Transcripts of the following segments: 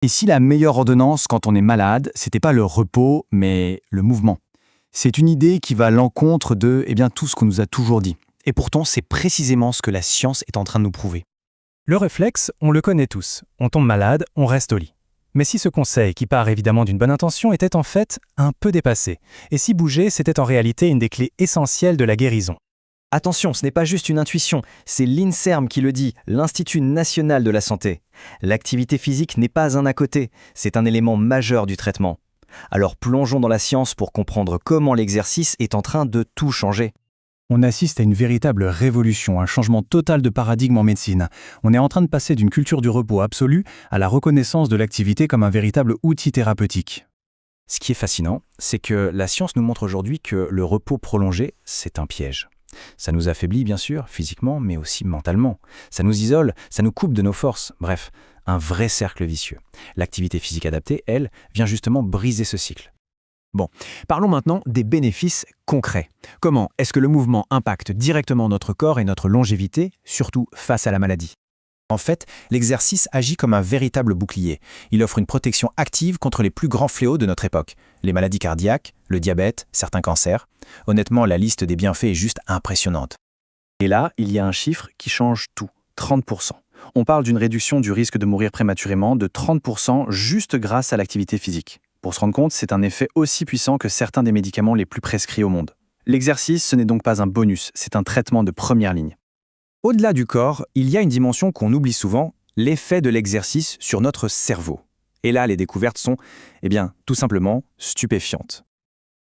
Et si la meilleure ordonnance quand on est malade, c'était pas le repos, mais le mouvement? C'est une idée qui va à l'encontre de tout ce qu'on nous a toujours dit. Et pourtant, c'est précisément ce que la science est en train de nous prouver. Le réflexe, on le connaît tous. On tombe malade, on reste au lit. Mais si ce conseil, qui part évidemment d'une bonne intention, était en fait un peu dépassé, et si bouger, c'était en réalité une des clés essentielles de la guérison. Attention, ce n'est pas juste une intuition, c'est l'INSERM qui le dit, l'Institut national de la santé. L'activité physique n'est pas un à côté, c'est un élément majeur du traitement. Alors plongeons dans la science pour comprendre comment l'exercice est en train de tout changer. On assiste à une véritable révolution, un changement total de paradigme en médecine. On est en train de passer d'une culture du repos absolu à la reconnaissance de l'activité comme un véritable outil thérapeutique. Ce qui est fascinant, c'est que la science nous montre aujourd'hui que le repos prolongé, c'est un piège. Ça nous affaiblit bien sûr, physiquement, mais aussi mentalement. Ça nous isole, ça nous coupe de nos forces. Bref, un vrai cercle vicieux. L'activité physique adaptée, elle, vient justement briser ce cycle. Bon, parlons maintenant des bénéfices concrets. Comment est-ce que le mouvement impacte directement notre corps et notre longévité, surtout face à la maladie? En fait, l'exercice agit comme un véritable bouclier. Il offre une protection active contre les plus grands fléaux de notre époque. Les maladies cardiaques, le diabète, certains cancers. Honnêtement, la liste des bienfaits est juste impressionnante. Et là, il y a un chiffre qui change tout, 30%. On parle d'une réduction du risque de mourir prématurément de 30% juste grâce à l'activité physique. Pour se rendre compte, c'est un effet aussi puissant que certains des médicaments les plus prescrits au monde. L'exercice, ce n'est donc pas un bonus, c'est un traitement de première ligne. Au-delà du corps, il y a une dimension qu'on oublie souvent, l'effet de l'exercice sur notre cerveau. Et là, les découvertes sont, tout simplement stupéfiantes.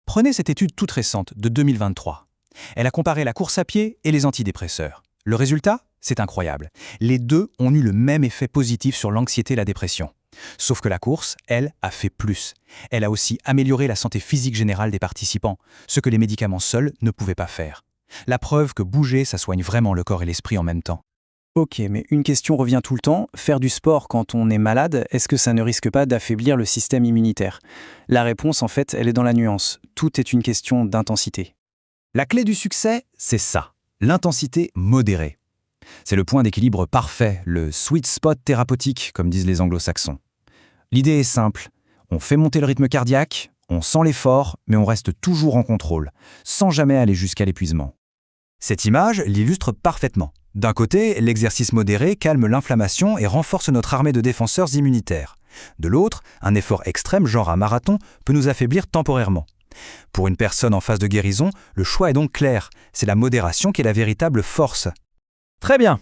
Prenez cette étude toute récente de 2023. Elle a comparé la course à pied et les antidépresseurs. Le résultat, c'est incroyable. Les deux ont eu le même effet positif sur l'anxiété et la dépression. Sauf que la course, elle, a fait plus. Elle a aussi amélioré la santé physique générale des participants, ce que les médicaments seuls ne pouvaient pas faire. La preuve que bouger, ça soigne vraiment le corps et l'esprit en même temps. Ok, mais une question revient tout le temps. Faire du sport quand on est malade, est-ce que ça ne risque pas d'affaiblir le système immunitaire? La réponse, en fait, elle est dans la nuance. Tout est une question d'intensité. La clé du succès, c'est ça, l'intensité modérée. C'est le point d'équilibre parfait, le sweet spot thérapeutique, comme disent les anglo-saxons. L'idée est simple, on fait monter le rythme cardiaque, on sent l'effort, mais on reste toujours en contrôle, sans jamais aller jusqu'à l'épuisement. Cette image l'illustre parfaitement. D'un côté, l'exercice modéré calme l'inflammation et renforce notre armée de défenseurs immunitaires. De l'autre, un effort extrême, genre un marathon, peut nous affaiblir temporairement. Pour une personne en phase de guérison, le choix est donc clair. C'est la modération qui est la véritable force. Très bien,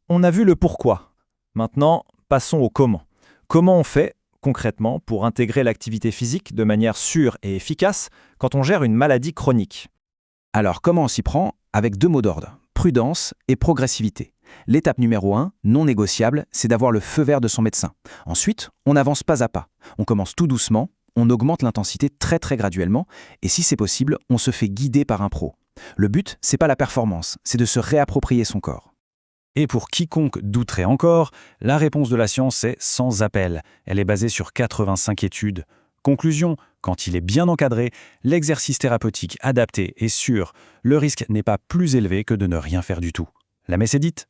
on a vu le pourquoi. Maintenant, passons au comment. Comment on fait, concrètement, pour intégrer l'activité physique de manière sûre et efficace quand on gère une maladie chronique? Alors, comment on s'y prend? Avec deux mots d'ordre, prudence et progressivité. L'étape numéro 1, non négociable, c'est d'avoir le feu vert de son médecin. Ensuite, on avance pas à pas. On commence tout doucement, on augmente l'intensité très graduellement, et si c'est possible, on se fait guider par un pro. Le but, c'est pas la performance, c'est de se réapproprier son corps. Et pour quiconque douterait encore, la réponse de la science est sans appel. Elle est basée sur 85 études. Conclusion, quand il est bien encadré, l'exercice thérapeutique adapté est sûr. Le risque n'est pas plus élevé que de ne rien faire du tout. La messe est dite.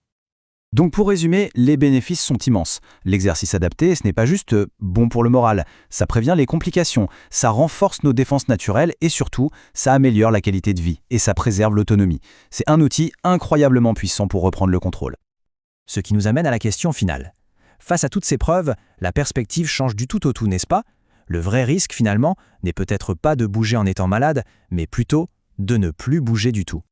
Donc pour résumer, les bénéfices sont immenses. L'exercice adapté, ce n'est pas juste bon pour le moral. Ça prévient les complications, ça renforce nos défenses naturelles et surtout, ça améliore la qualité de vie et ça préserve l'autonomie. C'est un outil incroyablement puissant pour reprendre le contrôle. Ce qui nous amène à la question finale. Face à toutes ces preuves, la perspective change du tout au tout, n'est-ce pas? Le vrai risque, finalement, n'est peut-être pas de bouger en étant malade, mais plutôt de ne plus bouger du tout.